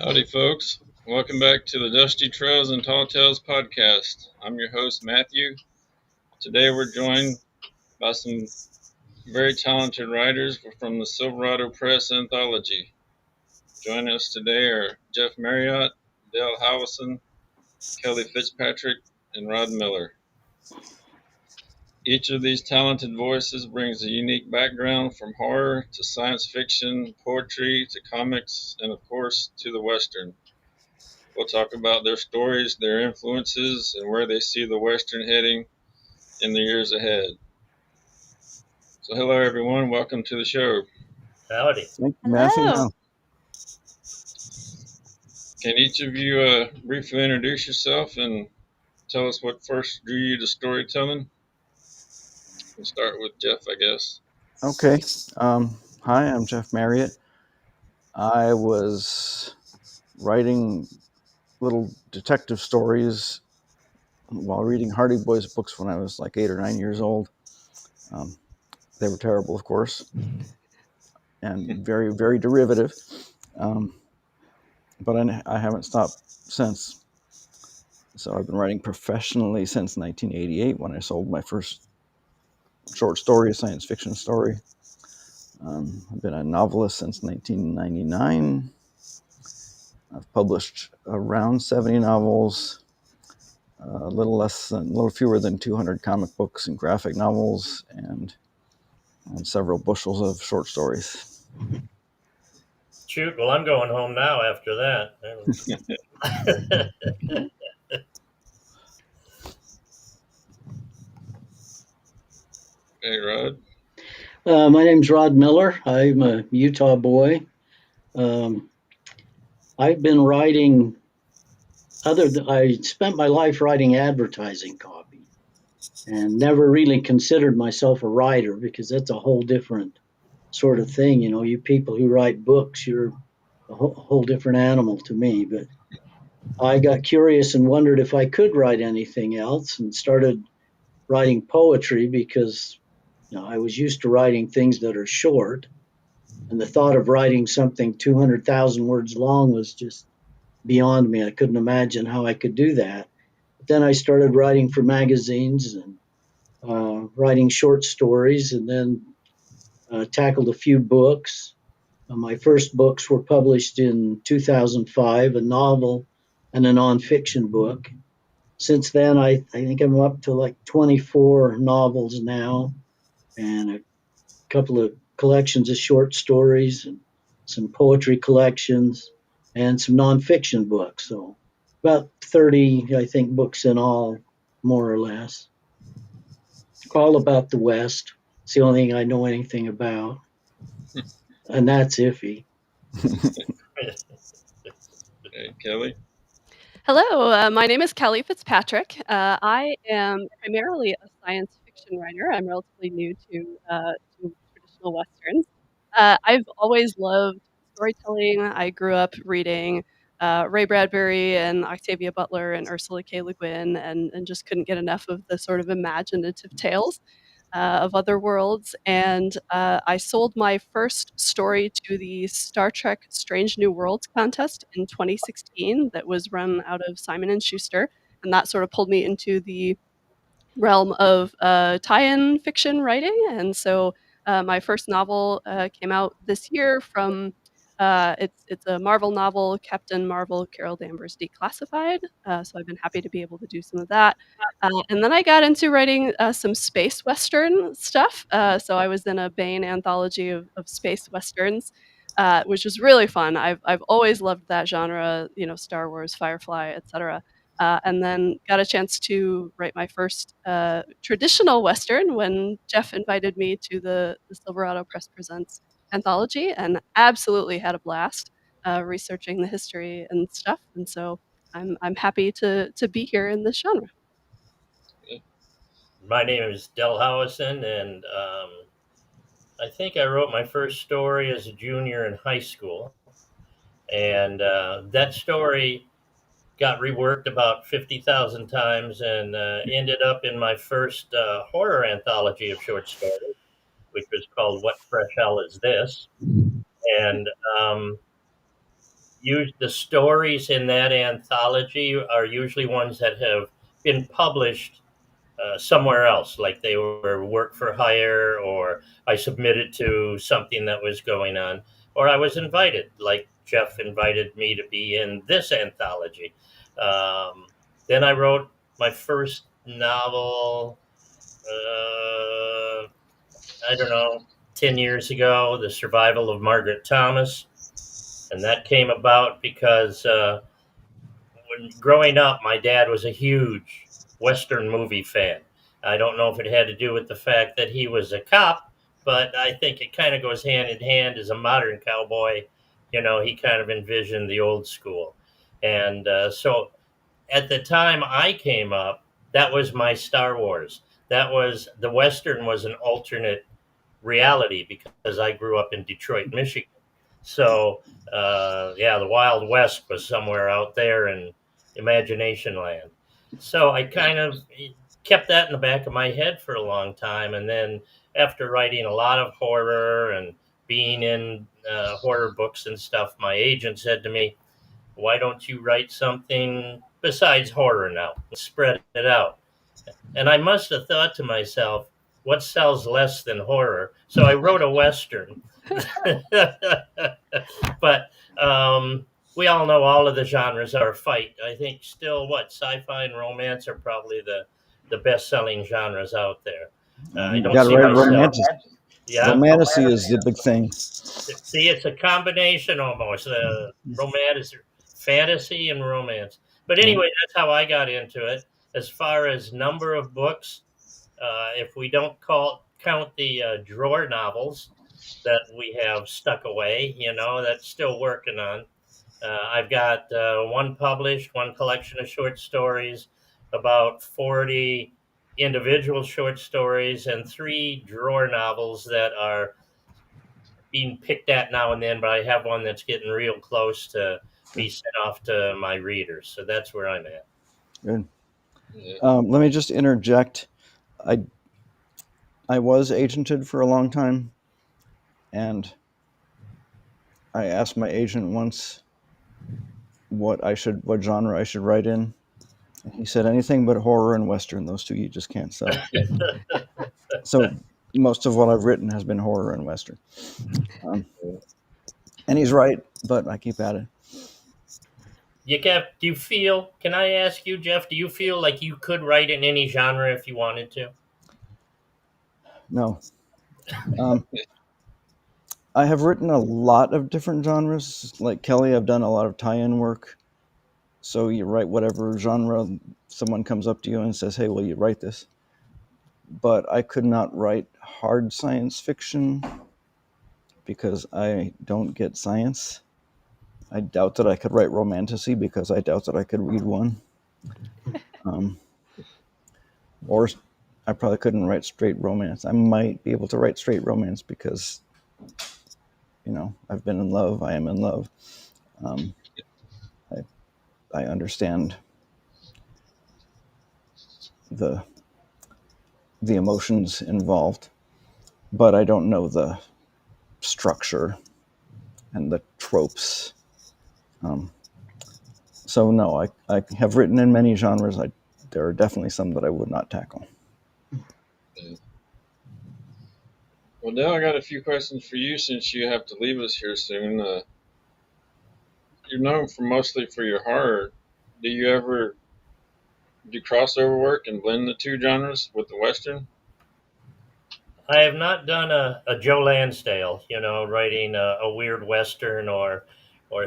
Howdy, folks. Welcome back to the Dusty Trails and Tall Tales podcast. I'm your host, Matthew. Today we're joined by some very talented writers from the Silverado Press Anthology. Joining us today are Jeff Mariotte, Dale Howison, Kelli Fitzpatrick, and Rod Miller. Each of these talented voices brings a unique background from horror to science fiction, poetry to comics, and of course to the Western. We'll talk about their stories, their influences, and where they see the Western heading in the years ahead. So hello, everyone. Welcome to the show. Howdy. Thank you, Matthew. Hello. Can each of you briefly introduce yourself and tell us what first drew you to storytelling? We'll start with Jeff, I guess. Okay. Hi, I'm Jeff Mariotte. I was writing little detective stories while reading Hardy Boys books when I was like 8 or 9 years old. They were terrible, of course, and very, very derivative. But I haven't stopped since. So I've been writing professionally since 1988 when I sold my first short story, a science fiction story. I've been a novelist since 1999. I've published around 70 novels, a little fewer than 200 comic books and graphic novels, and several bushels of short stories. Shoot, well, I'm going home now after that. Hey, Rod. My name's Rod Miller. I'm a Utah boy. I've been writing I spent my life writing advertising copy and never really considered myself a writer because that's a whole different sort of thing. You know, you people who write books, you're a whole different animal to me. But I got curious and wondered if I could write anything else and started writing poetry because I was used to writing things that are short, and the thought of writing something 200,000 words long was just beyond me. I couldn't imagine how I could do that. But then I started writing for magazines and writing short stories, and then tackled a few books. My first books were published in 2005, a novel and a nonfiction book. Since then, I think I'm up to like 24 novels now, and a couple of collections of short stories and some poetry collections and some nonfiction books. So about 30, I think, books in all, more or less. All about the West. It's the only thing I know anything about. And that's iffy. Hey, Kelli. Hello, my name is Kelli Fitzpatrick. I am primarily a science fiction writer. I'm relatively new to traditional Westerns. I've always loved storytelling. I grew up reading Ray Bradbury and Octavia Butler and Ursula K. Le Guin and just couldn't get enough of the sort of imaginative tales of other worlds. And I sold my first story to the Star Trek Strange New Worlds contest in 2016 that was run out of Simon & Schuster. And that sort of pulled me into the realm of tie-in fiction writing. And so my first novel came out this year from it's a Marvel novel, Captain Marvel, Carol Danvers Declassified. So I've been happy to be able to do some of that. And then I got into writing some space western stuff. So I was in a Baen anthology of space westerns, which was really fun. I've always loved that genre, Star Wars, Firefly, etc. And then got a chance to write my first traditional Western when Jeff invited me to the Silverado Press Presents anthology, and absolutely had a blast researching the history and stuff. And so I'm happy to be here in this genre. My name is Del Howison, and I think I wrote my first story as a junior in high school. And that story got reworked about 50,000 times and ended up in my first horror anthology of short stories, which was called What Fresh Hell Is This? And the stories in that anthology are usually ones that have been published somewhere else, like they were work for hire, or I submitted to something that was going on, or I was invited, like Jeff invited me to be in this anthology. Um, then I wrote my first novel, I don't know, 10 years ago, The Survival of Margaret Thomas. And that came about because when growing up, my dad was a huge Western movie fan. I don't know if it had to do with the fact that he was a cop, but I think it kind of goes hand in hand. As a modern cowboy, he kind of envisioned the old school. And so at the time I came up, that was my Star Wars. That was the Western was an alternate reality because I grew up in Detroit, Michigan. So, yeah, the Wild West was somewhere out there in imagination land. So I kind of kept that in the back of my head for a long time. And then after writing a lot of horror and being in horror books and stuff, my agent said to me, "Why don't you write something besides horror now? Spread it out." And I must have thought to myself, what sells less than horror? So I wrote a Western. But we all know all of the genres are fight. I think still sci-fi and romance are probably the best-selling genres out there. I You don't got to see write myself. romantic. Yeah. Romantasy is the big thing. See, it's a combination almost. Romance, fantasy, and romance. But anyway, that's how I got into it. As far as number of books, if we don't count the drawer novels that we have stuck away, that's still working on. I've got one published, one collection of short stories, about 40 individual short stories, and 3 drawer novels that are being picked at now and then, but I have one that's getting real close to be sent off to my readers. So that's where I'm at. Good. Yeah. Let me just interject. I was agented for a long time, and I asked my agent once what genre I should write in. And he said anything but horror and Western. Those two you just can't sell. So most of what I've written has been horror and Western. And he's right, but I keep at it. Do you feel, can I ask you, Jeff, do you feel like you could write in any genre if you wanted to? No. I have written a lot of different genres. Like Kelly, I've done a lot of tie-in work. So you write whatever genre, someone comes up to you and says, hey, will you write this? But I could not write hard science fiction because I don't get science. I doubt that I could write romantasy because I doubt that I could read one. Or I probably couldn't write straight romance. I might be able to write straight romance because, I've been in love. I am in love. I understand the emotions involved, but I don't know the structure and the tropes. So no, I have written in many genres. There are definitely some that I would not tackle. Yeah. Well, Dale, I got a few questions for you since you have to leave us here soon. You're known mostly for your horror. Do you ever do crossover work and blend the two genres with the Western? I have not done a Joe Lansdale, writing a weird Western or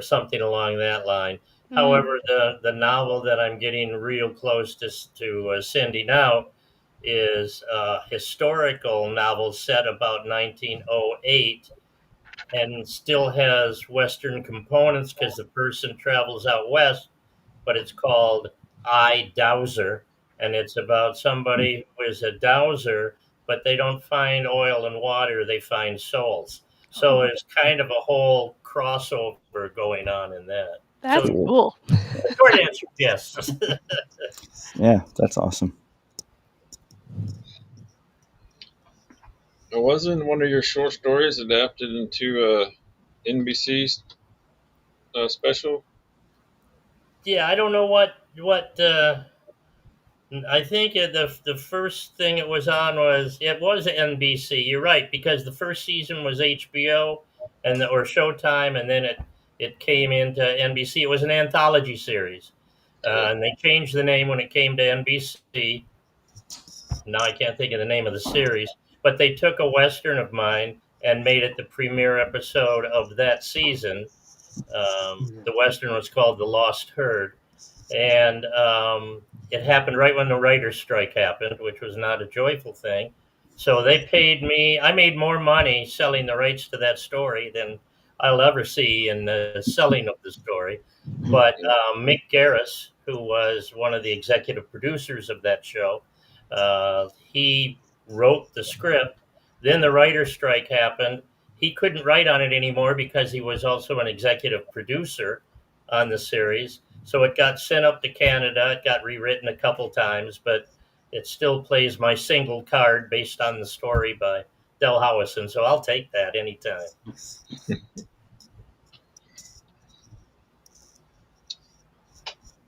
something along that line. However, the novel that I'm getting real close to sending out is a historical novel set about 1908 and still has Western components because the person travels out west, but it's called I Dowser, and it's about somebody who is a dowser, but they don't find oil and water, they find souls. So it's kind of a whole crossover going on in that. That's So cool. the short answer, yes. Yeah, that's awesome. Wasn't one of your short stories adapted into NBC's special? Yeah, I don't know what I think the first thing it was on was NBC. You're right, because the first season was HBO or Showtime, and then it came into NBC. It was an anthology series, and they changed the name when it came to NBC. Now I can't think of the name of the series, but they took a Western of mine and made it the premiere episode of that season. The Western was called The Lost Herd, and it happened right when the writer's strike happened, which was not a joyful thing. So they paid me. I made more money selling the rights to that story than I'll ever see in the selling of the story. But Mick Garris, who was one of the executive producers of that show, he wrote the script. Then the writer's strike happened. He couldn't write on it anymore because he was also an executive producer on the series. So it got sent up to Canada. It got rewritten a couple times, but it still plays my single card based on the story by Del Howison. So I'll take that anytime.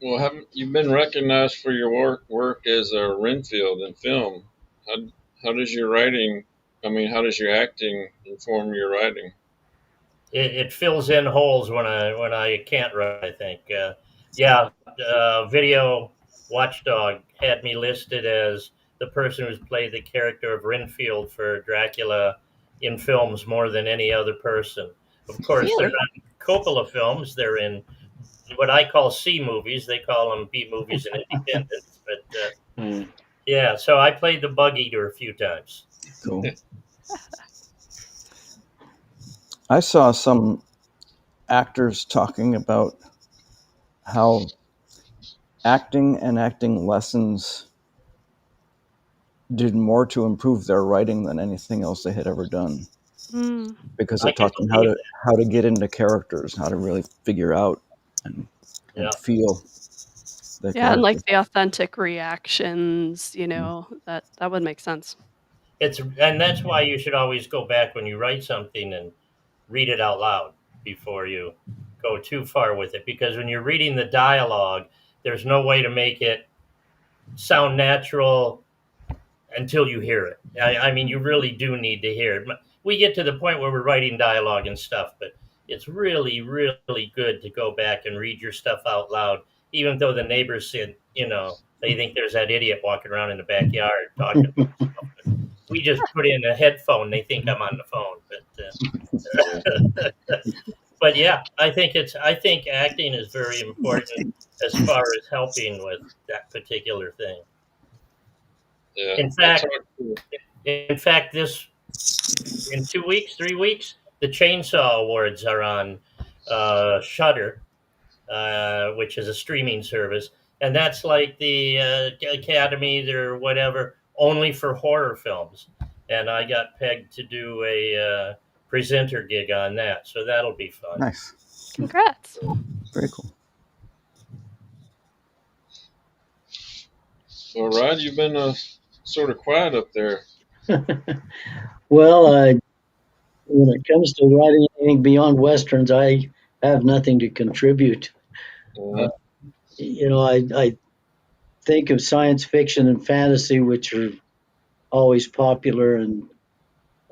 Well, haven't you've been recognized for your work as a Renfield in film? How how does your writing? I mean, how does your acting inform your writing? It fills in holes when I can't write. I think, Video Watchdog had me listed as the person who's played the character of Renfield for Dracula in films more than any other person. Of course, they're Really? not in Coppola films. They're in what I call C movies. They call them B movies and independents. But yeah, so I played the Bug Eater a few times. Cool. I saw some actors talking about how acting and acting lessons did more to improve their writing than anything else they had ever done, Mm. because I it can taught them believe that. how to get into characters, how to really figure out and Yeah. feel the Yeah, and like character. the authentic reactions, that would make sense. And that's why you should always go back when you write something and read it out loud before you go too far with it, because when you're reading the dialogue, there's no way to make it sound natural until you hear it. I mean, you really do need to hear it. We get to the point where we're writing dialogue and stuff, but it's really, really good to go back and read your stuff out loud, even though the neighbors said, they think there's that idiot walking around in the backyard talking about stuff. But we just put in a headphone; they think I'm on the phone. But yeah, I think acting is very important as far as helping with that particular thing. Yeah, In I fact, talked to this in 2 weeks, 3 weeks, the Chainsaw Awards are on Shudder, which is a streaming service, and that's like the Academy or whatever, only for horror films. And I got pegged to do a presenter gig on that, so that'll be fun. Nice. Congrats. Very cool. Well, Rod, you've been sort of quiet up there. Well, when it comes to writing anything beyond westerns, I have nothing to contribute. Uh, I think of science fiction and fantasy, which are always popular, and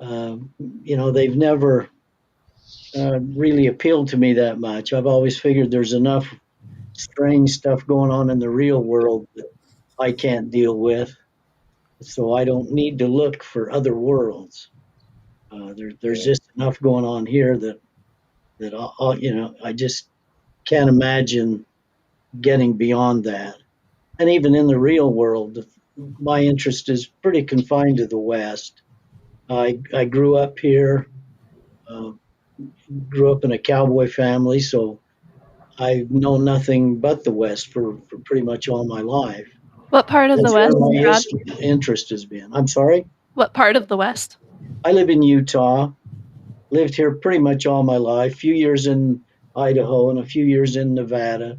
they've never really appealed to me that much. I've always figured there's enough strange stuff going on in the real world that I can't deal with, so I don't need to look for other worlds. There's just enough going on here that I just can't imagine getting beyond that. And even in the real world, my interest is pretty confined to the West. I grew up here, uh, grew up in a cowboy family, so I know nothing but the West for pretty much all my life. What part of the That's West, where my Rod? interest has been. I'm sorry? What part of the West? I live in Utah, lived here pretty much all my life, a few years in Idaho and a few years in Nevada,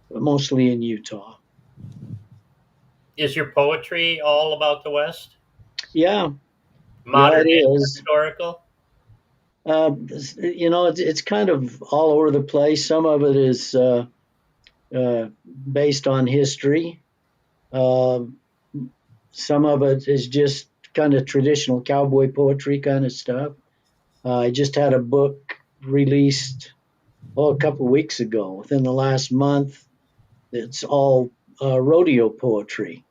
but mostly in Utah. Is your poetry all about the West? Yeah, Modern it and is. historical? It's kind of all over the place. Some of it is based on history. Uh, some of it is just kind of traditional cowboy poetry kind of stuff. I just had a book released a couple of weeks ago, within the last month. It's all rodeo poetry.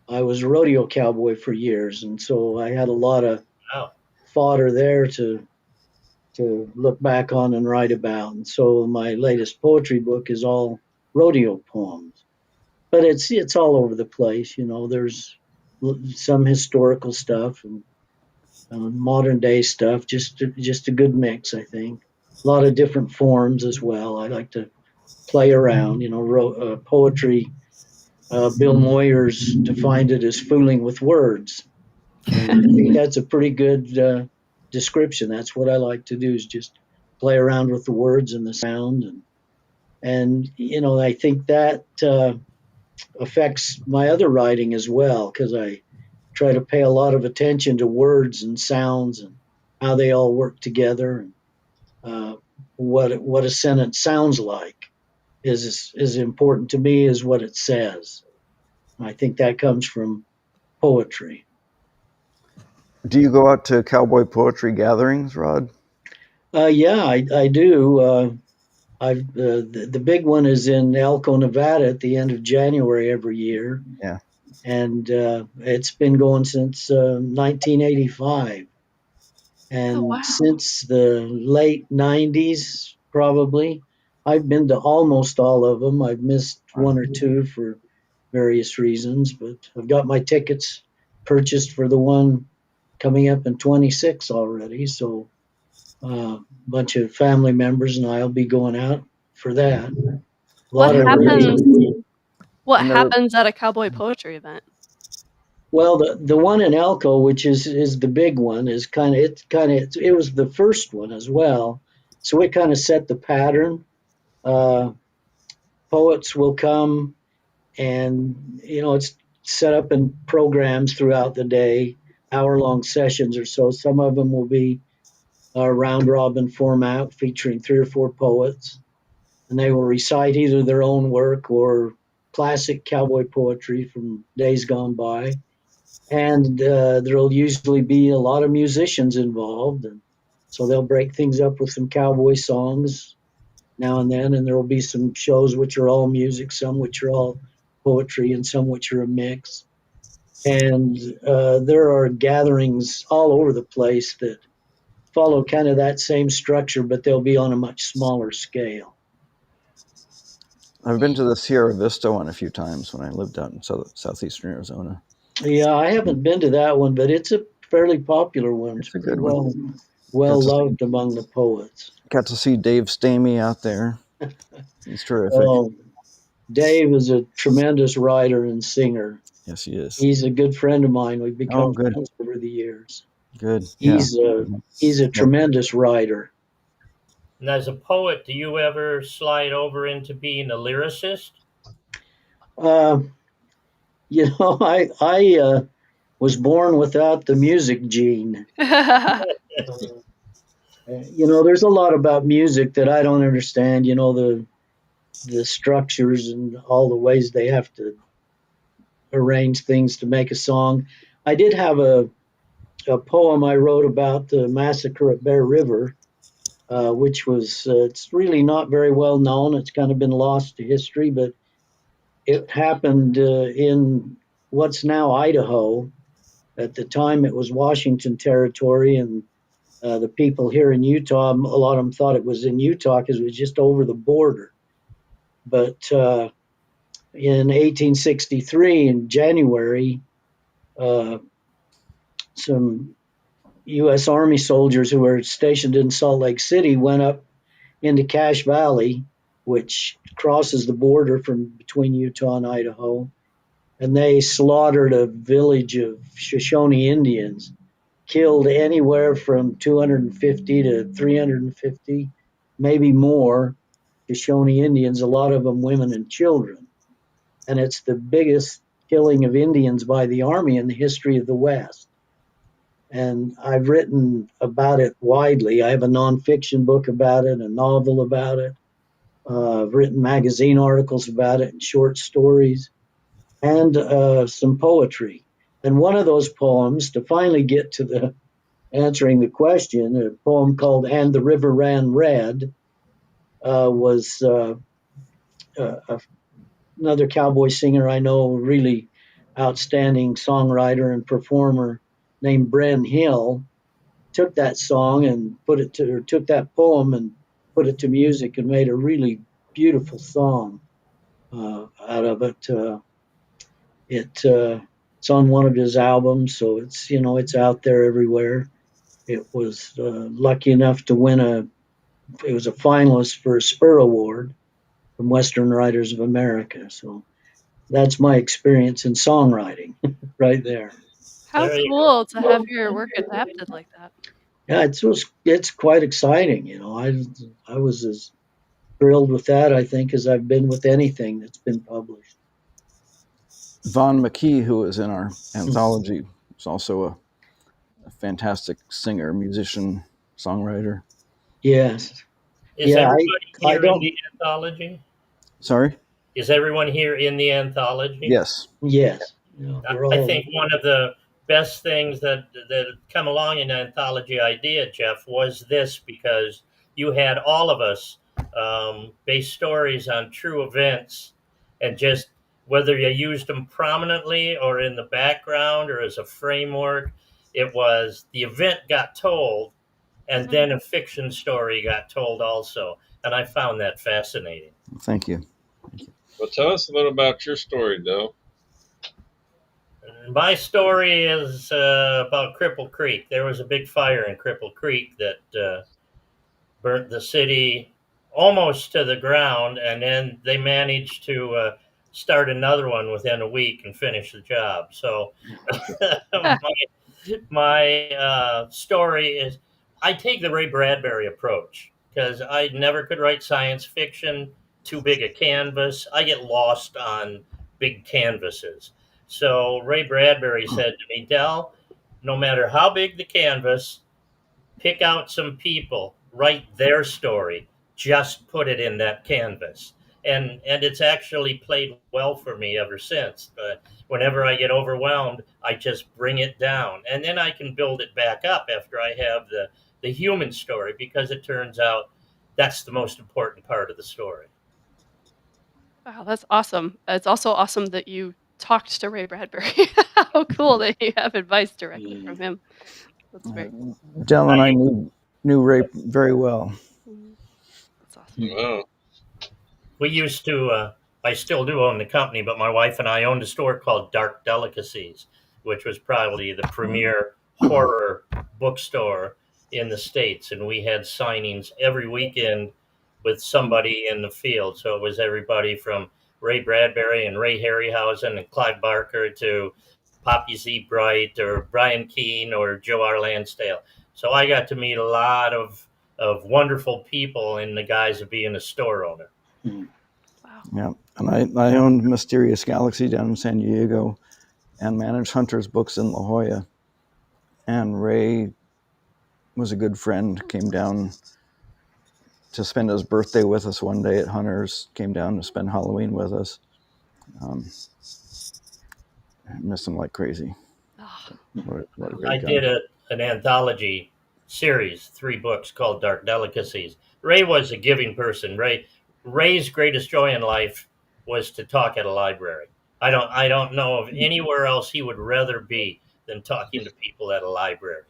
I was a rodeo cowboy for years, and so I had a lot of Wow. fodder there to look back on and write about. And so my latest poetry book is all rodeo poems, but it's all over the place. There's some historical stuff and modern day stuff. Just a good mix, I think. A lot of different forms as well. I like to play around. Poetry. Bill Moyers defined it as fooling with words, and I think that's a pretty good description. That's what I like to do, is just play around with the words and the sound, and I think that affects my other writing as well, because I try to pay a lot of attention to words and sounds and how they all work together, and what a sentence sounds like is as important to me as what it says. I think that comes from poetry. Do you go out to cowboy poetry gatherings, Rod? Yeah, I do. The big one is in Elko, Nevada, at the end of January every year, Yeah. and it's been going since 1985. Oh, And wow. since the late 90s, probably, I've been to almost all of them. I've missed one or two for various reasons, but I've got my tickets purchased for the one coming up in 26 already. So a bunch of family members and I'll be going out for that. A What lot I of never been happens? to. What I never. happens at a cowboy poetry event? Well, the one in Elko, which is the big one, is it was the first one as well, so it kind of set the pattern. Uh, Poets will come, and it's set up in programs throughout the day, hour-long sessions or so. Some of them will be a round robin format featuring three or four poets, and they will recite either their own work or classic cowboy poetry from days gone by. And there'll usually be a lot of musicians involved, and so they'll break things up with some cowboy songs now and then, and there will be some shows which are all music, some which are all poetry, and some which are a mix. And there are gatherings all over the place that follow kind of that same structure, but they'll be on a much smaller scale. I've been to the Sierra Vista one a few times when I lived out in southeastern Arizona. Yeah, I haven't been to that one, but it's a fairly popular one. It's It's a pretty good one. well loved among the poets. Got to see Dave Stamey out there. He's terrific. Oh, Dave is a tremendous writer and singer. Yes, he is. He's a good friend of mine. We've Oh, become good. friends over the years. Good. Yeah. He's a tremendous writer. And as a poet, do you ever slide over into being a lyricist? Uh, I was born without the music gene. There's a lot about music that I don't understand. The structures and all the ways they have to arrange things to make a song. I did have a poem I wrote about the massacre at Bear River, which was it's really not very well known. It's kind of been lost to history, but it happened in what's now Idaho. At the time, it was Washington Territory, and the people here in Utah, a lot of them thought it was in Utah because it was just over the border. But in 1863, in January, some U.S. Army soldiers who were stationed in Salt Lake City went up into Cache Valley, which crosses the border from between Utah and Idaho, and they slaughtered a village of Shoshone Indians, killed anywhere from 250 to 350, maybe more Shoshone Indians, a lot of them women and children. And it's the biggest killing of Indians by the Army in the history of the West. And I've written about it widely. I have a nonfiction book about it, a novel about it. I've written magazine articles about it and short stories and some poetry. And one of those poems, to finally get to the answering the question, a poem called "And the River Ran Red," was another cowboy singer I know, really outstanding songwriter and performer named Bren Hill, took that song and took that poem and put it to music and made a really beautiful song out of it. It's on one of his albums, so it's out there everywhere. It was lucky enough to win it was a finalist for a Spur Award from Western Writers of America. So that's my experience in songwriting right there. How There you go. cool to have your work adapted like that. Yeah, it's quite exciting. I was as thrilled with that, I think, as I've been with anything that's been published. Vaughn McKee, who was in our anthology, is also a fantastic singer, musician, songwriter. Yes. Is Yeah, everybody I here in don't. the anthology? Sorry? Is everyone here in the anthology? Yes. Yes. Yeah, we're I all. think one of the best things that come along in the anthology idea, Jeff, was this, because you had all of us base stories on true events, and just whether you used them prominently or in the background or as a framework, it was the event got told, and then a fiction story got told also, and I found that fascinating. Thank you. Well, tell us a little about your story, Dale. My story is about Cripple Creek. There was a big fire in Cripple Creek that burnt the city almost to the ground, and then they managed to start another one within a week and finish the job. So my story is, I take the Ray Bradbury approach because I never could write science fiction, too big a canvas. I get lost on big canvases. So Ray Bradbury said to me, Del, no matter how big the canvas, pick out some people, write their story, just put it in that canvas. And it's actually played well for me ever since. But whenever I get overwhelmed, I just bring it down, and then I can build it back up after I have the human story, because it turns out that's the most important part of the story. Wow, that's awesome. It's also awesome that you talked to Ray Bradbury. How cool that you have advice directly from him. That's very cool. Del and I knew Ray very well. That's awesome. Wow. We used to, I still do own the company, but my wife and I owned a store called Dark Delicacies, which was probably the premier horror bookstore in the States. And we had signings every weekend with somebody in the field. So it was everybody from Ray Bradbury and Ray Harryhausen and Clive Barker to Poppy Z. Bright or Brian Keene or Joe R. Lansdale. So I got to meet a lot of wonderful people in the guise of being a store owner. Wow. Yeah, and I owned Mysterious Galaxy down in San Diego and managed Hunter's Books in La Jolla. And Ray was a good friend, came down to spend his birthday with us one day at Hunter's, came down to spend Halloween with us. I miss him like crazy. Oh. What a great I guy. did an anthology series, 3 books called Dark Delicacies. Ray was a giving person. Ray's greatest joy in life was to talk at a library. I don't know of anywhere else he would rather be than talking to people at a library.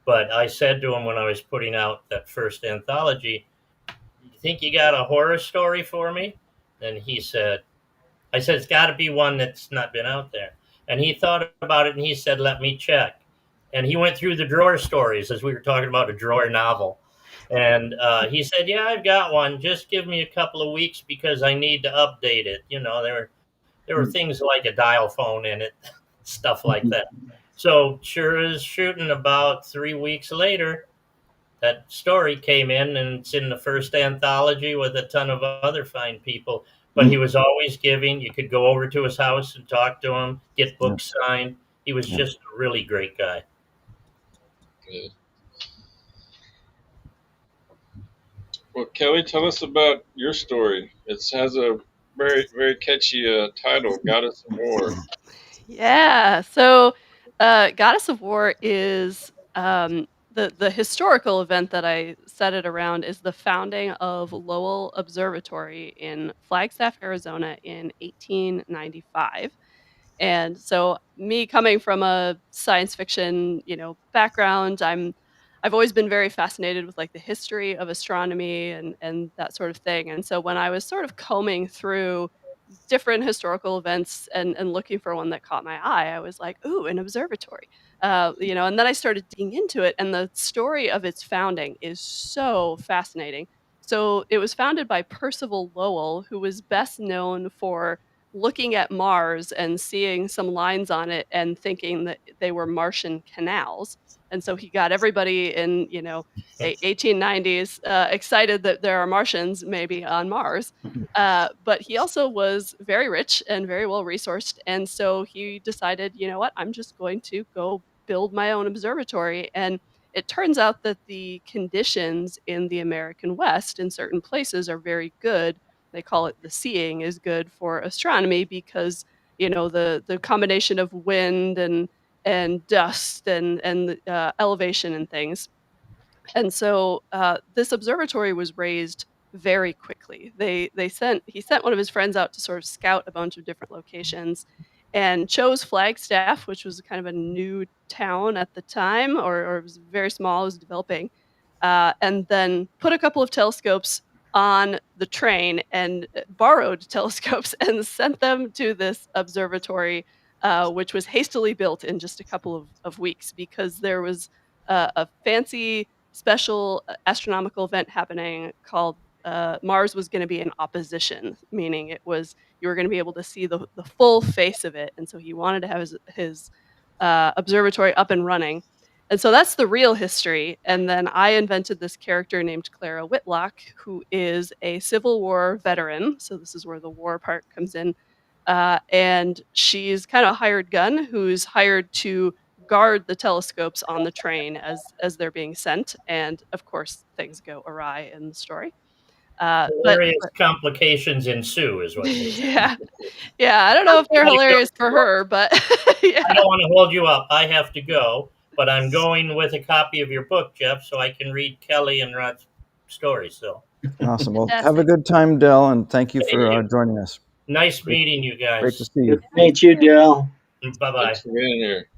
But I said to him when I was putting out that first anthology, "You think you got a horror story for me?" And I said, it's got to be one that's not been out there. And he thought about it and he said, let me check. And he went through the drawer stories, as we were talking about a drawer novel. And he said, yeah, I've got one. Just give me a couple of weeks because I need to update it. You know, there were things like a dial phone in it, stuff like that. So sure as shooting, about 3 weeks later, that story came in, and it's in the first anthology with a ton of other fine people. But he was always giving. You could go over to his house and talk to him, get books signed. He was just a really great guy. Kelly, tell us about your story. It has a very, very catchy title, Goddess of War. Yeah. So, Goddess of War is the historical event that I set it around is the founding of Lowell Observatory in Flagstaff, Arizona, in 1895. And so, me coming from a science fiction, background, I've always been very fascinated with like the history of astronomy and that sort of thing. And so, when I was sort of combing through different historical events and looking for one that caught my eye, I was like, "Ooh, an observatory." And then I started digging into it, and the story of its founding is so fascinating. So it was founded by Percival Lowell, who was best known for looking at Mars and seeing some lines on it and thinking that they were Martian canals. And so he got everybody in, 1890s excited that there are Martians maybe on Mars. But he also was very rich and very well resourced. And so he decided, you know what, I'm just going to go build my own observatory. And it turns out that the conditions in the American West in certain places are very good. They call it the seeing is good for astronomy because, the combination of wind and dust and elevation and things. And so this observatory was raised very quickly. He sent one of his friends out to sort of scout a bunch of different locations, and chose Flagstaff, which was kind of a new town at the time, or it was very small, it was developing, and then put a couple of telescopes on the train and borrowed telescopes and sent them to this observatory, which was hastily built in just a couple of weeks because there was a fancy special astronomical event happening called Mars was going to be in opposition, meaning it was you were going to be able to see the full face of it, and so he wanted to have his observatory up and running, and so that's the real history. And then I invented this character named Clara Whitlock, who is a Civil War veteran. So this is where the war part comes in, and she's kind of a hired gun who's hired to guard the telescopes on the train as they're being sent, and of course things go awry in the story. But Various complications ensue, is what you're saying. yeah, yeah, I don't know if they're hilarious for her, but I yeah, don't want to hold you up. I have to go, but I'm going with a copy of your book, Jeff, so I can read Kelly and Rod's story. So Awesome. Well, have a fantastic. good time, Dell, and thank you thank for you. joining us. Nice Great, meeting you great to guys. see Good you. to meet you, Dell. Bye bye. Thanks for being here.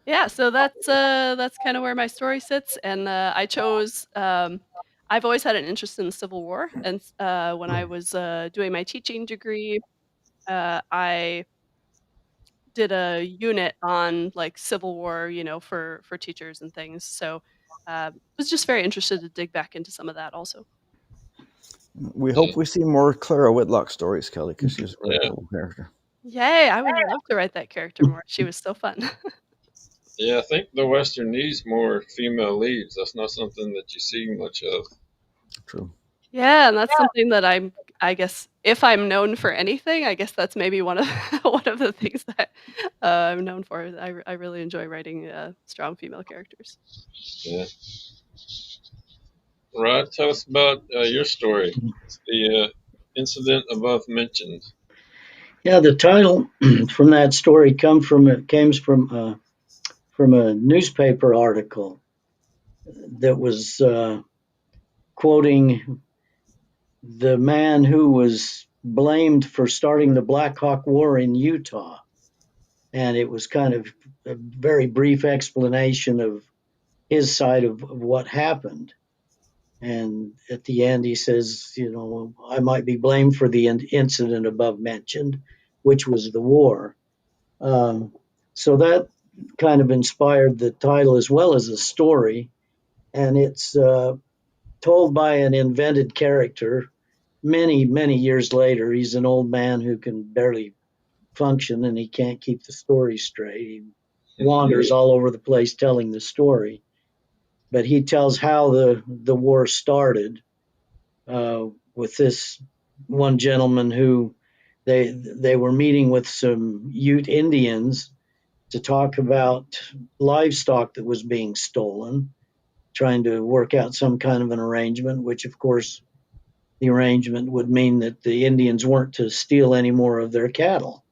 Yeah, so that's kind of where my story sits, and I chose. I've always had an interest in the Civil War, and when I was doing my teaching degree, I did a unit on like Civil War, for teachers and things. So was just very interested to dig back into some of that also. We Yeah, hope we see more Clara Whitlock stories, Kelly, because she's a really yeah, cool character. Yay! I would love to write that character more. She was so fun. yeah. I think the Western needs more female leads. That's not something that you see much of. True. Yeah, and that's something that I guess if I'm known for anything, I guess that's maybe one of one of the things that I'm known for. I really enjoy writing strong female characters. Yeah. Rod, tell us about your story. It's the incident above mentioned. Yeah, the title from that story came from a newspaper article that was quoting the man who was blamed for starting the Black Hawk War in Utah, and it was kind of a very brief explanation of his side of what happened. And at the end, he says, I might be blamed for the incident above mentioned, which was the war. Um, so that kind of inspired the title as well as the story. And it's told by an invented character many, many years later. He's an old man who can barely function and he can't keep the story straight. He wanders all over the place telling the story. But he tells how the war started with this one gentleman who they were meeting with some Ute Indians to talk about livestock that was being stolen. trying to work out some kind of an arrangement, which of course the arrangement would mean that the Indians weren't to steal any more of their cattle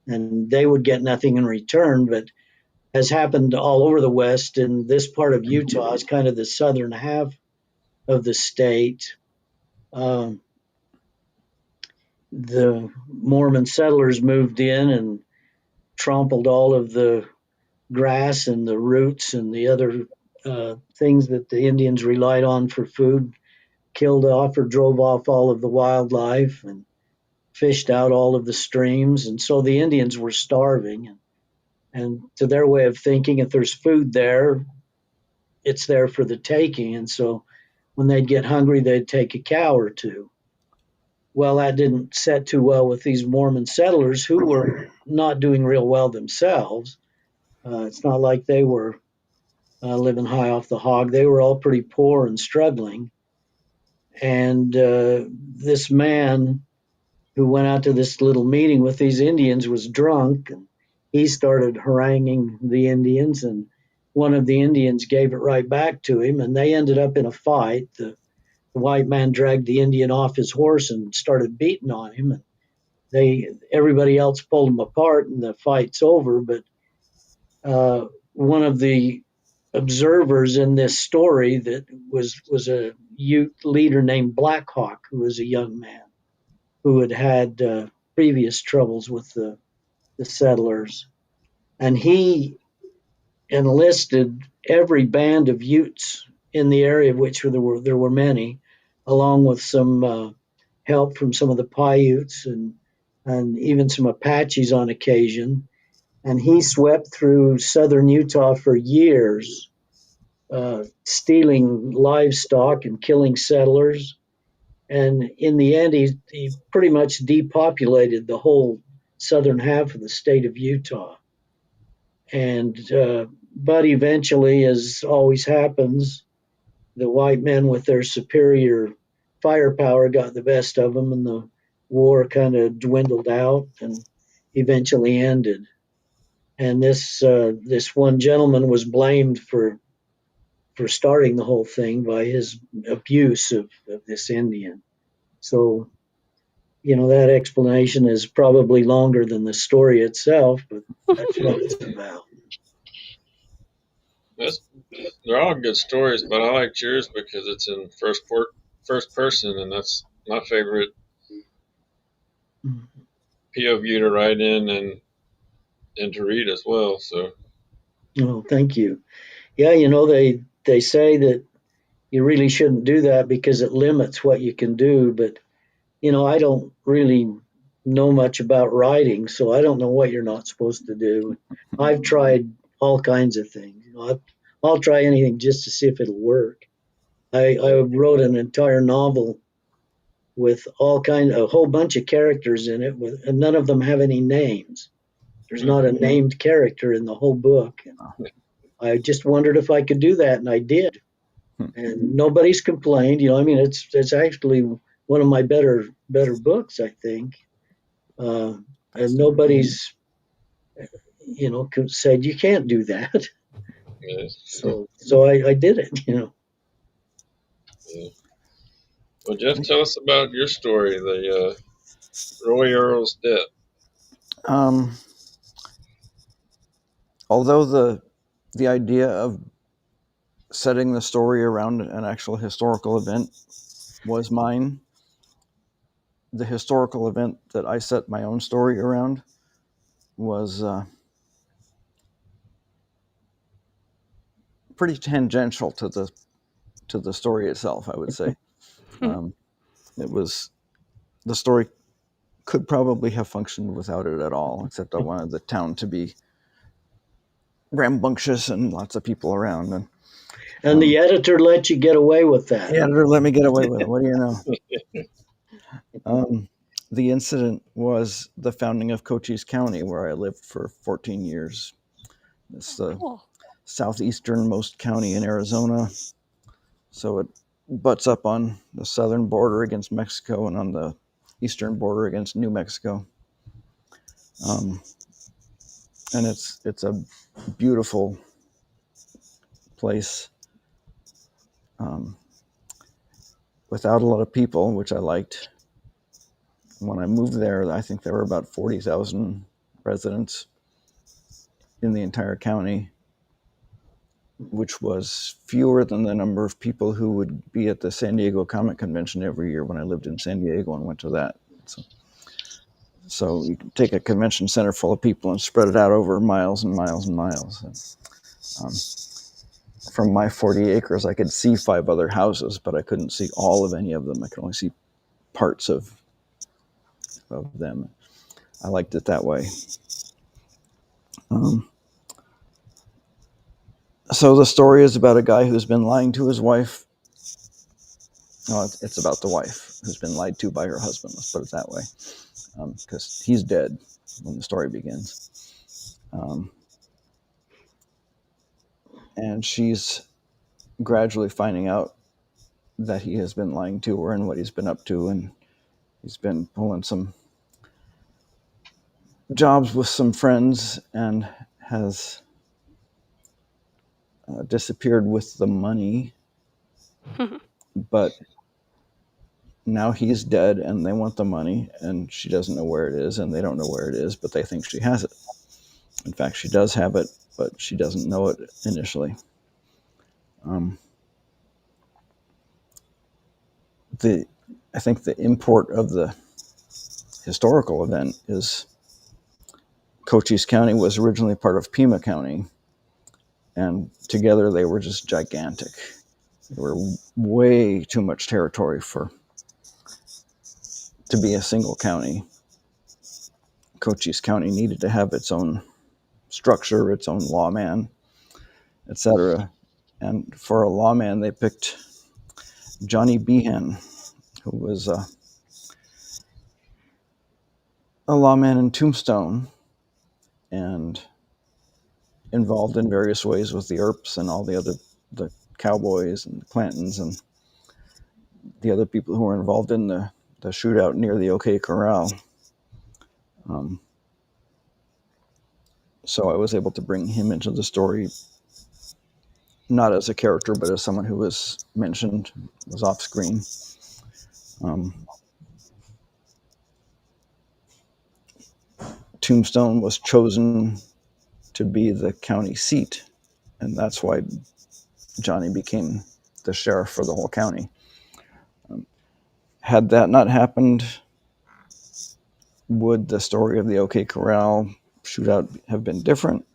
and they would get nothing in return. But as happened all over the West, in this part of Utah is kind of the southern half of the state. Um, the Mormon settlers moved in and trampled all of the grass and the roots and the other things that the Indians relied on for food, killed off or drove off all of the wildlife and fished out all of the streams. And so the Indians were starving. And to their way of thinking, if there's food there, it's there for the taking. And so when they'd get hungry, they'd take a cow or two. Well, that didn't set too well with these Mormon settlers who were not doing real well themselves. It's not like they were living high off the hog. They were all pretty poor and struggling. And this man who went out to this little meeting with these Indians was drunk, and he started haranguing the Indians, and one of the Indians gave it right back to him, and they ended up in a fight. The white man dragged the Indian off his horse and started beating on him, and everybody else pulled him apart, and the fight's over. But one of the observers in this story that was a youth leader named Black Hawk, who was a young man who had previous troubles with the settlers, and he enlisted every band of Utes in the area, of which there were many, along with some help from some of the Paiutes and even some Apaches on occasion. And he swept through southern Utah for years, stealing livestock and killing settlers. And in the end, he pretty much depopulated the whole southern half of the state of Utah. And but eventually, as always happens, the white men with their superior firepower got the best of them, and the war kind of dwindled out and eventually ended. And this one gentleman was blamed for starting the whole thing by his abuse of this Indian. So, that explanation is probably longer than the story itself, but that's what it's about. They're all good stories, but I like yours because it's in first person, and that's my favorite POV to write in and to read as well. So, oh, thank you. Yeah, they say that you really shouldn't do that because it limits what you can do, but I don't really know much about writing, so I don't know what you're not supposed to do. I've tried all kinds of things. I'll try anything just to see if it'll work. I wrote an entire novel with a whole bunch of characters in it, and none of them have any names. There's not a named character in the whole book. I just wondered if I could do that, and I did. And nobody's complained. It's actually one of my better books, I think. And nobody's, said you can't do that. yes. So I did it. Yeah. Well, Jeff, tell us about your story, the Roy Earl's death. Although the idea of setting the story around an actual historical event was mine, the historical event that I set my own story around was pretty tangential to the story itself, I would say. The story could probably have functioned without it at all, except I wanted the town to be rambunctious and lots of people around. And the editor let you get away with that. The editor let me get away with it. What do you know? The incident was the founding of Cochise County, where I lived for 14 years. It's the southeasternmost county in Arizona. So it butts up on the southern border against Mexico and on the eastern border against New Mexico. And it's a beautiful place. without a lot of people, which I liked. When I moved there, I think there were about 40,000 residents in the entire county, which was fewer than the number of people who would be at the San Diego Comic Convention every year when I lived in San Diego and went to that. So you can take a convention center full of people and spread it out over miles and miles and miles. From my 40 acres, I could see 5 other houses, but I couldn't see all of any of them. I could only see parts of them. I liked it that way. So the story is about a guy who's been lying to his wife. No, it's about the wife who's been lied to by her husband. Let's put it that way, because he's dead when the story begins. And she's gradually finding out that he has been lying to her and what he's been up to, and he's been pulling some jobs with some friends and has disappeared with the money. But now he's dead and they want the money, and she doesn't know where it is, and they don't know where it is, but they think she has it. In fact, she does have it, but she doesn't know it initially. I think the import of the historical event is Cochise County was originally part of Pima County, and together they were just gigantic. They were way too much territory to be a single county. Cochise County needed to have its own structure, its own lawman, etc. And for a lawman, they picked Johnny Behan, who was a lawman in Tombstone and involved in various ways with the Earps and all the cowboys and the Clantons and the other people who were involved in the shootout near the OK Corral. So I was able to bring him into the story, not as a character, but as someone who was mentioned, was off screen. Tombstone was chosen to be the county seat, and that's why Johnny became the sheriff for the whole county. Had that not happened, would the story of the OK Corral shootout have been different?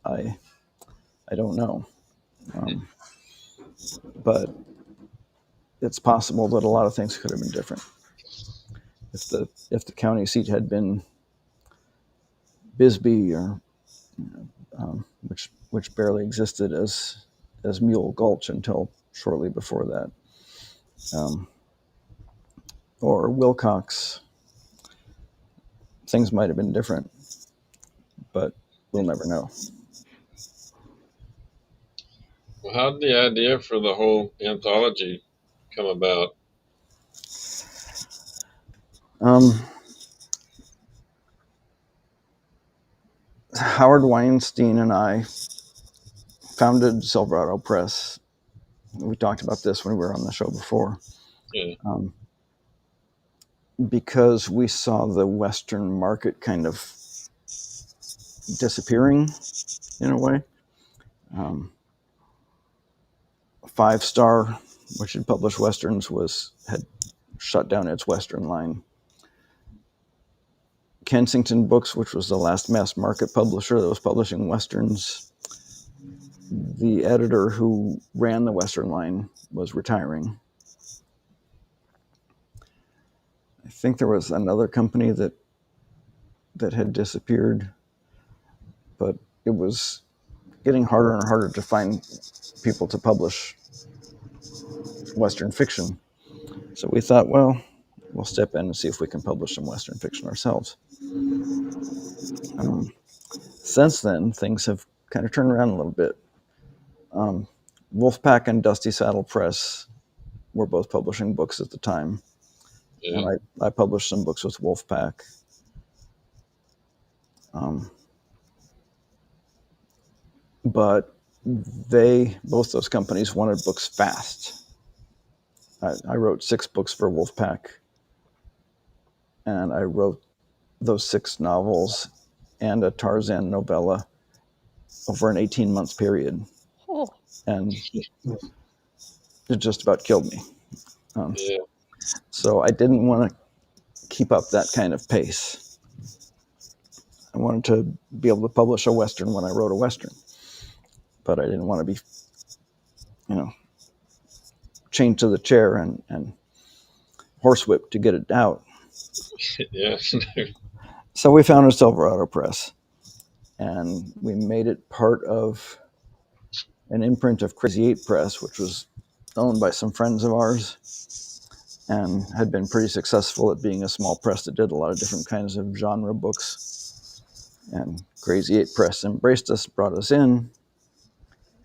I don't know. But it's possible that a lot of things could have been different. If the county seat had been Bisbee, or which barely existed as Mule Gulch until shortly before that, or Wilcox, things might have been different, but we'll never know. Well, how did the idea for the whole anthology come about? Howard Weinstein and I founded Silverado Press. We talked about this when we were on the show before. Yeah. Because we saw the Western market kind of disappearing in a way. Five Star, which had published Westerns, had shut down its Western line. Kensington Books, which was the last mass market publisher that was publishing Westerns, the editor who ran the Western line was retiring. I think there was another company that had disappeared, but it was getting harder and harder to find people to publish Western fiction. So we thought, well, we'll step in and see if we can publish some Western fiction ourselves. Since then, things have kind of turned around a little bit. Wolfpack and Dusty Saddle Press were both publishing books at the time. Yeah. And I published some books with Wolfpack. But both those companies wanted books fast. I wrote 6 books for Wolfpack, and I wrote those 6 novels and a Tarzan novella over an 18-month period, Oh. and it just about killed me. Yeah. So I didn't want to keep up that kind of pace. I wanted to be able to publish a Western when I wrote a Western, but I didn't want to be, chained to the chair and horsewhipped to get it out. Yeah. So we found a Silverado Press, and we made it part of an imprint of Crazy 8 Press, which was owned by some friends of ours and had been pretty successful at being a small press that did a lot of different kinds of genre books. And Crazy 8 Press embraced us, brought us in,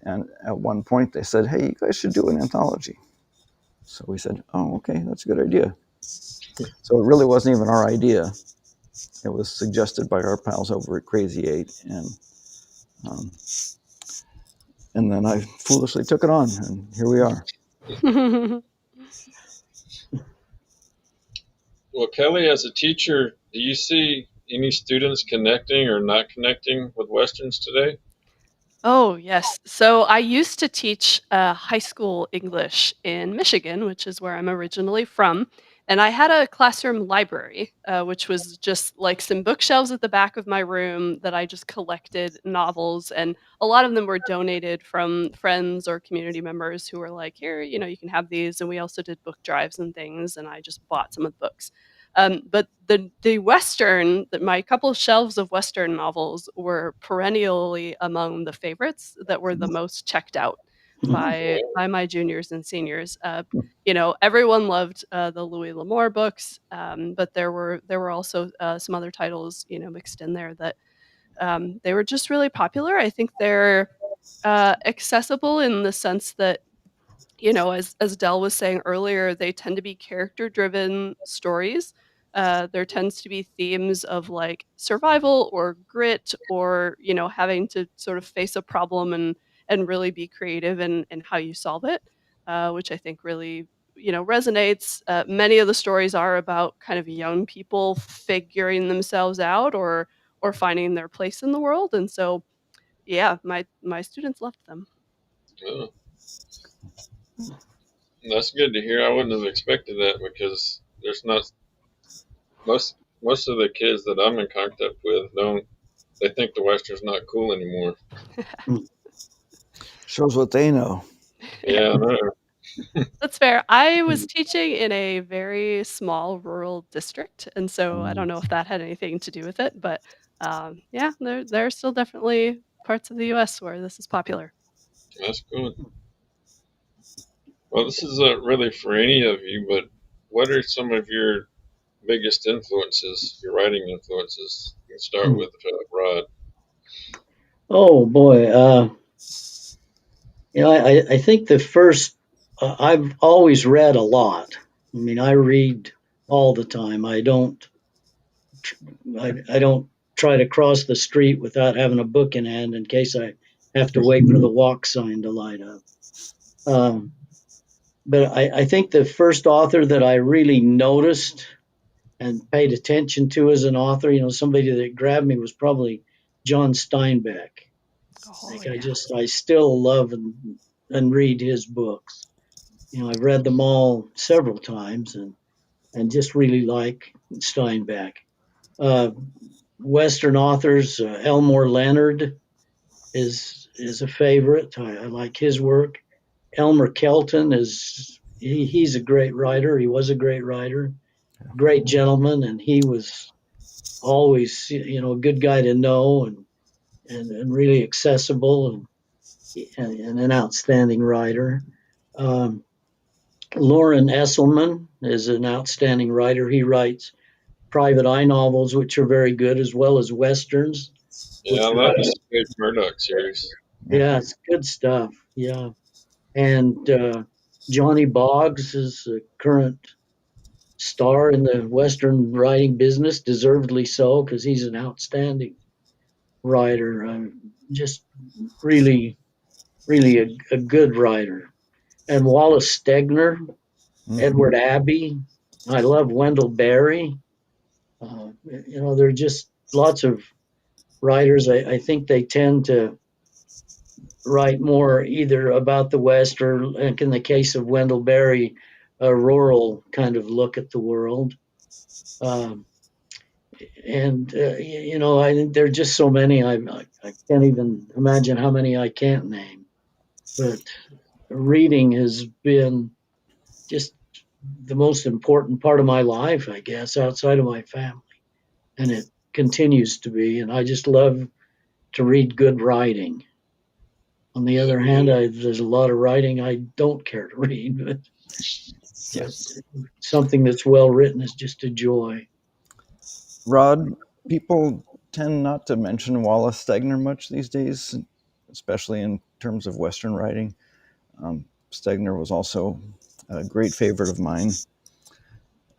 and at one point they said, "Hey, you guys should do an anthology." So we said, "Oh, okay, that's a good idea." So it really wasn't even our idea. It was suggested by our pals over at Crazy 8, and then I foolishly took it on, and here we are. Well, Kelly, as a teacher, do you see any students connecting or not connecting with Westerns today? Oh, yes. So I used to teach high school English in Michigan, which is where I'm originally from. And I had a classroom library, which was just like some bookshelves at the back of my room that I just collected novels. And a lot of them were donated from friends or community members who were like, here, you can have these. And we also did book drives and things. And I just bought some of the books. But the Western, my couple of shelves of Western novels were perennially among the favorites that were the most checked out by my juniors and seniors. Everyone loved the Louis L'Amour books, but there were also some other titles mixed in there that they were just really popular. I think they're accessible in the sense that as Dell was saying earlier, they tend to be character-driven stories. There tends to be themes of like survival or grit or having to sort of face a problem and really be creative in how you solve it, which I think really resonates. Many of the stories are about kind of young people figuring themselves out or finding their place in the world, and so yeah, my students loved them. Oh, that's good to hear. I wouldn't have expected that because there's not most of the kids that I'm in contact with they think the Western's not cool anymore. Shows what they know. Yeah, I know. That's fair. I was teaching in a very small rural district, and so I don't know if that had anything to do with it, but, yeah, there are still definitely parts of the US where this is popular. That's good. Well, this is really for any of you, but what are some of your biggest influences, your writing influences? You can start with Rod. Oh boy, I think the first I've always read a lot. I mean, I read all the time. I don't try to cross the street without having a book in hand in case I have to wait for the walk sign to light up. But I think the first author that I really noticed and paid attention to as an author, somebody that grabbed me was probably John Steinbeck. Oh, Like yeah. I still love and read his books. I've read them all several times and just really like Steinbeck. Uh, Western authors, Elmore Leonard is a favorite. I like his work. Elmer Kelton he's a great writer. He was a great writer, great gentleman, and he was always a good guy to know and really accessible and an outstanding writer. Um, Lauren Esselman is an outstanding writer. He writes private eye novels, which are very good, as well as westerns. Yeah, I love the Straight Murdoch series. Yeah, it's good stuff. Yeah, and Johnny Boggs is a current star in the western writing business, deservedly so, because he's an outstanding writer. Just really, really a good writer. And Wallace Stegner Edward Abbey. I love Wendell Berry. There are just lots of writers. I think they tend to write more either about the West or, like in the case of Wendell Berry, a rural kind of look at the world. Um, I think there are just so many. I can't even imagine how many I can't name. But reading has been just the most important part of my life, I guess, outside of my family. And it continues to be. And I just love to read good writing. On the other hand, there's a lot of writing I don't care to read, but something that's well written is just a joy. Rod, people tend not to mention Wallace Stegner much these days, especially in terms of Western writing. Stegner was also a great favorite of mine.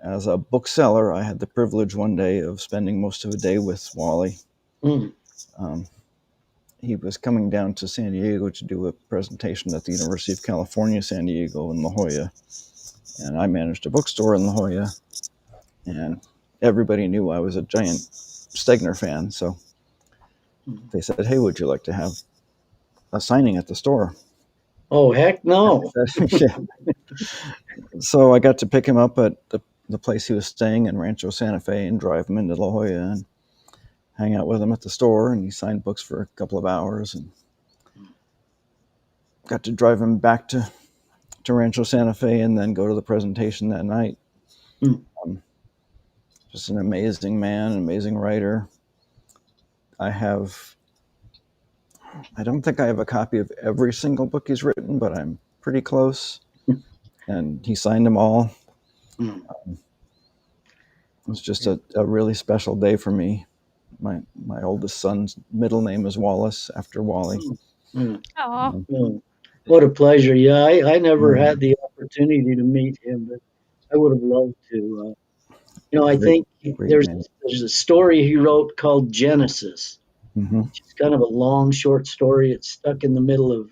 As a bookseller, I had the privilege one day of spending most of a day with Wally. He was coming down to San Diego to do a presentation at the University of California, San Diego in La Jolla. And I managed a bookstore in La Jolla. And everybody knew I was a giant Stegner fan. So they said, "Hey, would you like to have a signing at the store?" Oh, heck no. Yeah. So I got to pick him up at the place he was staying in Rancho Santa Fe and drive him into La Jolla and hang out with him at the store. And he signed books for a couple of hours and got to drive him back to Rancho Santa Fe and then go to the presentation that night. Just an amazing man, an amazing writer. I don't think I have a copy of every single book he's written, but I'm pretty close. And he signed them all. It was just a really special day for me. My oldest son's middle name is Wallace, after Wally. What a pleasure. Yeah, I never had the opportunity to meet him, but I would have loved to. I think there's a story he wrote called Genesis, which is kind of a long, short story. It's stuck in the middle of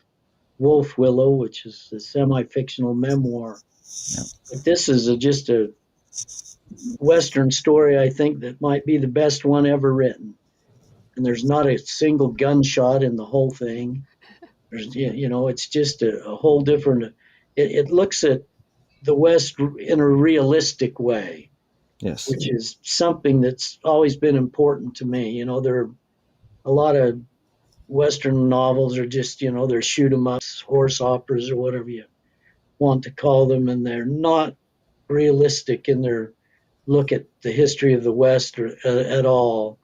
Wolf Willow, which is a semi-fictional memoir. Yep. But this is just a Western story, I think, that might be the best one ever written. And there's not a single gunshot in the whole thing. It's just a whole different. It looks at the West in a realistic way. Yes. Which is something that's always been important to me. There are a lot of Western novels are just, they're shoot 'em ups, horse operas, or whatever you want to call them, and they're not realistic in their look at the history of the West at all.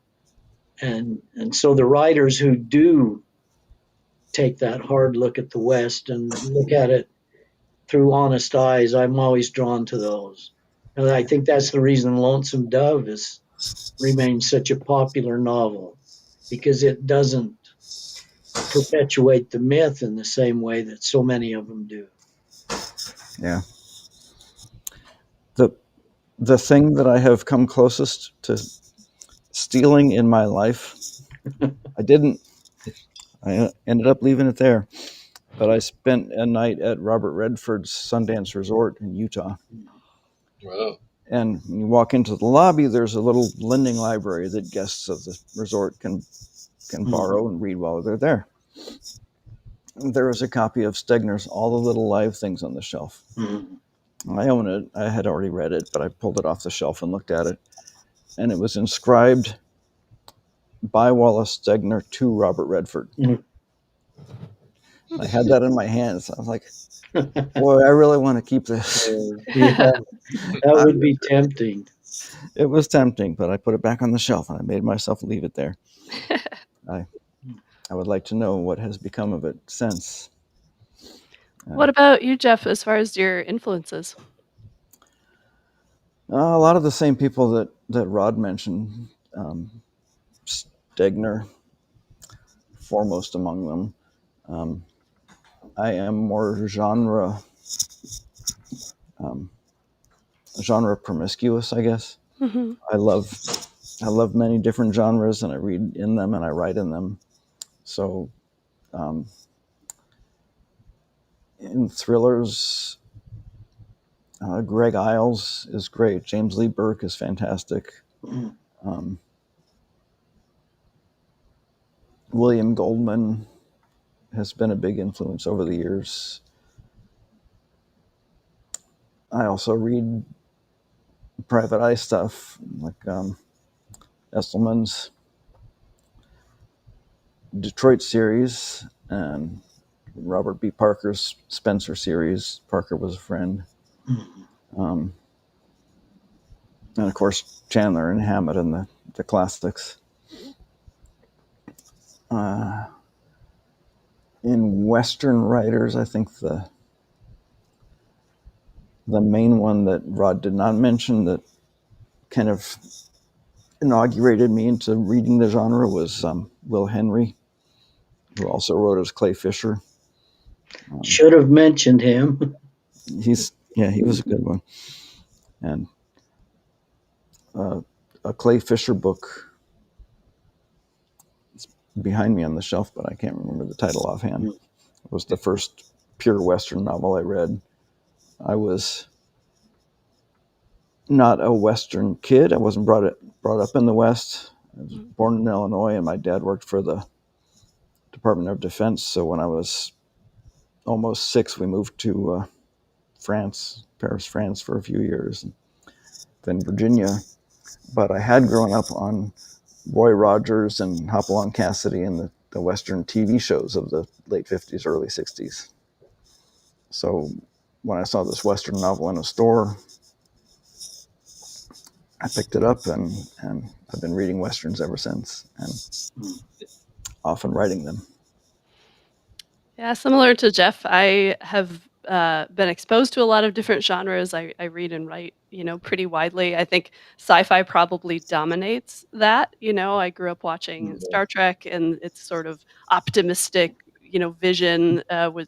And so the writers who do take that hard look at the West and look at it through honest eyes, I'm always drawn to those. And I think that's the reason Lonesome Dove remains such a popular novel, because it doesn't perpetuate the myth in the same way that so many of them do. Yeah. The thing that I have come closest to stealing in my life, I didn't. I ended up leaving it there. But I spent a night at Robert Redford's Sundance Resort in Utah. Wow. And when you walk into the lobby, there's a little lending library that guests of the resort can borrow and read while they're there. And there was a copy of Stegner's All the Little Live Things on the shelf. I own it. I had already read it, but I pulled it off the shelf and looked at it. And it was inscribed by Wallace Stegner to Robert Redford. I had that in my hands. I was like, boy, I really want to keep this. Yeah, that would be tempting. It was tempting, but I put it back on the shelf and I made myself leave it there. I would like to know what has become of it since. What about you, Jeff, as far as your influences? A lot of the same people that Rod mentioned. Stegner, foremost among them. I am more genre promiscuous, I guess. Mm-hmm. I love many different genres, and I read in them and I write in them. So in thrillers, Greg Iles is great. James Lee Burke is fantastic. William Goldman has been a big influence over the years. I also read private eye stuff like Esselman's Detroit series and Robert B. Parker's Spencer series. Parker was a friend. And of course, Chandler and Hammett and the classics. In Western writers, I think the main one that Rod did not mention that kind of inaugurated me into reading the genre was Will Henry, who also wrote as Clay Fisher. Should have mentioned him. He was a good one. And a Clay Fisher book, it's behind me on the shelf, but I can't remember the title offhand. It was the first pure Western novel I read. I was not a Western kid. I wasn't brought up in the West. I was born in Illinois, and my dad worked for the Department of Defense. So when I was almost 6, we moved to France, Paris, France, for a few years, and then Virginia. But I had grown up on Roy Rogers and Hopalong Cassidy and the Western TV shows of the late 50s, early 60s. So when I saw this Western novel in a store, I picked it up, and I've been reading Westerns ever since, and often writing them. Yeah, similar to Jeff, I have been exposed to a lot of different genres. I read and write, pretty widely. I think sci-fi probably dominates that. I grew up watching Star Trek, and its sort of optimistic, vision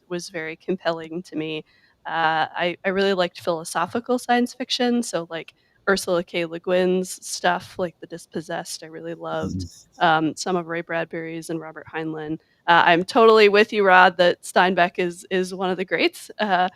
was very compelling to me. I really liked philosophical science fiction, so like Ursula K. Le Guin's stuff, like The Dispossessed. I really loved some of Ray Bradbury's and Robert Heinlein. I'm totally with you, Rod, that Steinbeck is one of the greats. Yeah.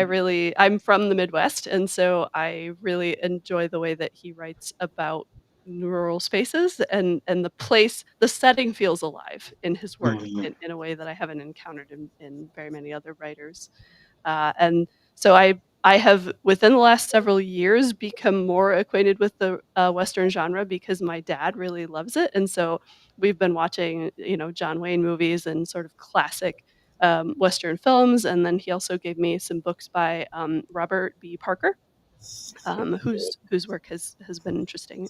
I'm from the Midwest, and so I really enjoy the way that he writes about rural spaces, and the setting feels alive in his work in a way that I haven't encountered in very many other writers. And so I have, within the last several years, become more acquainted with the Western genre because my dad really loves it. And so we've been watching, John Wayne movies and sort of classic Western films. And then he also gave me some books by Robert B. Parker, whose work has been interesting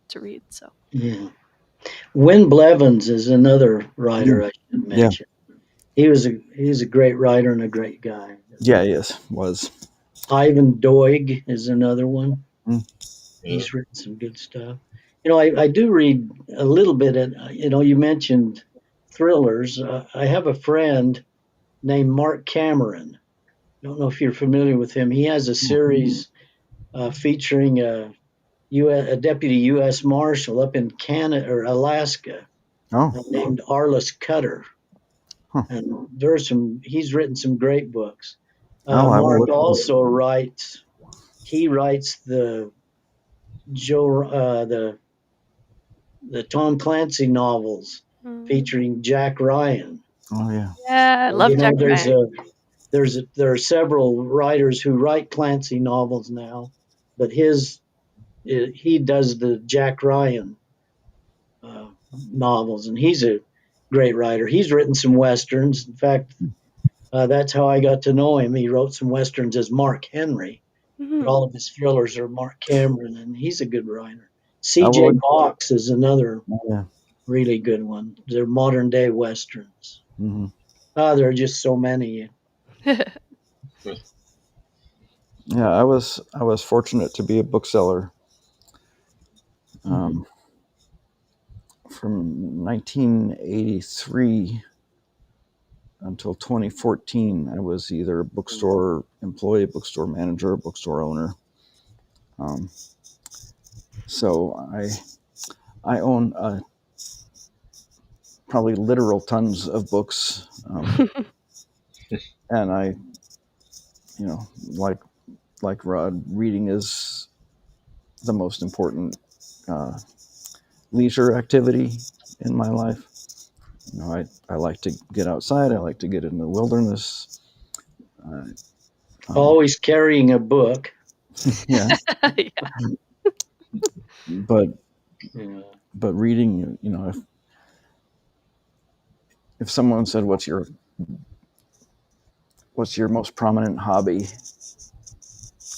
to read. So Yeah. Win Blevins is another writer I should mention. He's a great writer and a great guy. Yeah, he was. Ivan Doig is another one. He's written some good stuff. I do read a little bit. You mentioned thrillers. I have a friend named Mark Cameron. I don't know if you're familiar with him. He has a series featuring a deputy U.S. Marshal up in Canada or Alaska named Arliss Cutter. And he's written some great books. Mark also writes. He writes the Tom Clancy novels featuring Jack Ryan. Oh yeah. Yeah, I love Jack Ryan. There are several writers who write Clancy novels now, but he does the Jack Ryan novels, and he's a great writer. He's written some Westerns. In fact, that's how I got to know him. He wrote some Westerns as Mark Henry. But all of his thrillers are Mark Cameron, and he's a good writer. C.J. Box is another really good one. They're modern day Westerns. There are just so many. Yeah, I was fortunate to be a bookseller. From 1983 until 2014, I was either a bookstore employee, bookstore manager, bookstore owner. So I own probably literal tons of books, and I, like like Rod, reading is the most important leisure activity in my life. You know, I like to get outside. I like to get in the wilderness. Always carrying a book. Yeah, Yeah. but Yeah. but reading, you know, if someone said, what's your most prominent hobby,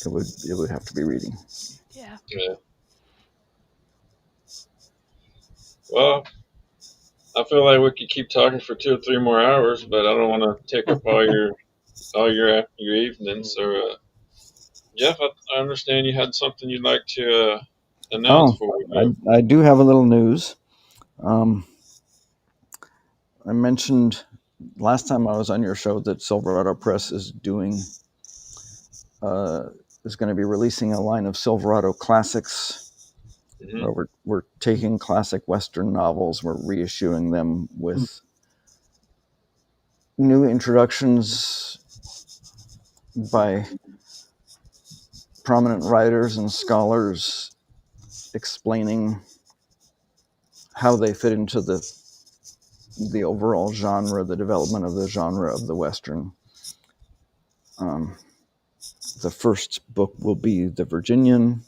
it would have to be reading. Yeah. Yeah. Well, I feel like we could keep talking for 2 or 3 more hours, but I don't want to take up all your evening. So, Jeff, I understand you had something you'd like to announce Oh, before we go. I do have a little news. I mentioned last time I was on your show that Silverado Press is going to be releasing a line of Silverado classics. Mm-hmm. Where we're taking classic Western novels, we're reissuing them with new introductions by prominent writers and scholars explaining how they fit into the overall genre, the development of the genre of the Western. The first book will be The Virginian.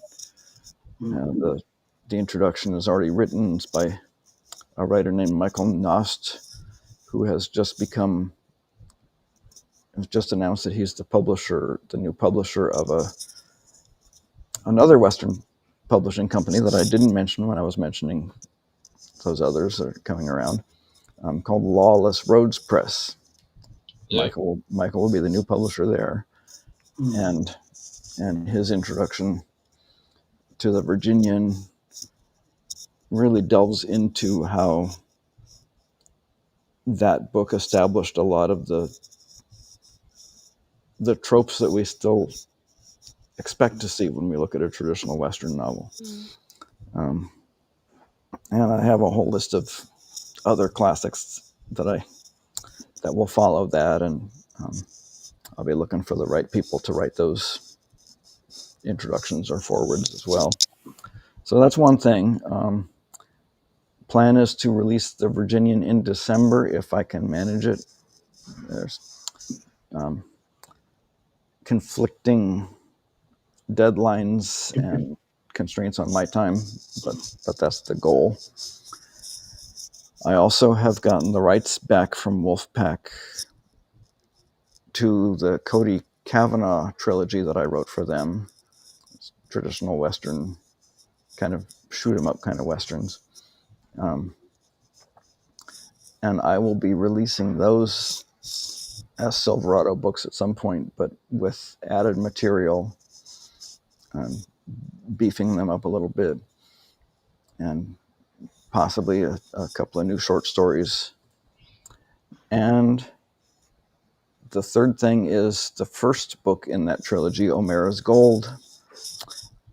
The introduction is already written. It's by a writer named Michael Nost, who has just announced that he's the new publisher of another Western publishing company that I didn't mention when I was mentioning those others that are coming around, called Lawless Roads Press. Yeah. Michael will be the new publisher there, and his introduction to The Virginian really delves into how that book established a lot of the tropes that we still expect to see when we look at a traditional Western novel. And I have a whole list of other classics that will follow that, and I'll be looking for the right people to write those introductions or forwards as well. So that's one thing. Plan is to release The Virginian in December if I can manage it. There's conflicting deadlines and constraints on my time, but that's the goal. I also have gotten the rights back from Wolfpack to the Cody Kavanaugh trilogy that I wrote for them. It's traditional Western, kind of shoot 'em up kind of Westerns. And I will be releasing those as Silverado books at some point, but with added material and beefing them up a little bit, and possibly a couple of new short stories. And the third thing is the first book in that trilogy, O'Mara's Gold,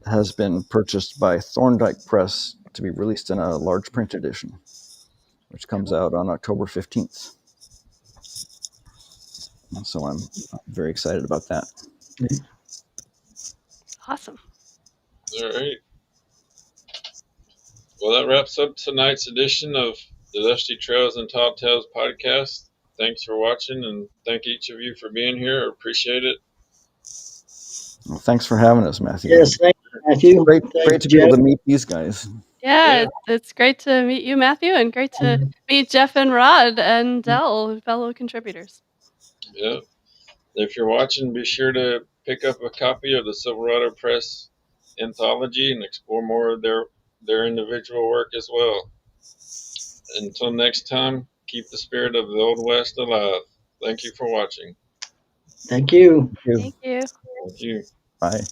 has been purchased by Thorndike Press to be released in a large print edition, which comes out on October 15th. So I'm very excited about that. Awesome. All right. Well, that wraps up tonight's edition of the Dusty Trails and Tall Tales podcast. Thanks for watching, and thank each of you for being here. I appreciate it. Well, thanks for having us, Matthew. Yes, thank you, Matthew. Great Thanks, to be able to meet these guys. Yeah, it's great to meet you, Matthew, and great to meet Jeff and Rod and Del, fellow contributors. Yeah. If you're watching, be sure to pick up a copy of the Silverado Press Anthology and explore more of their individual work as well. Until next time, keep the spirit of the Old West alive. Thank you for watching. Thank you. Thank you. Thank you. Bye.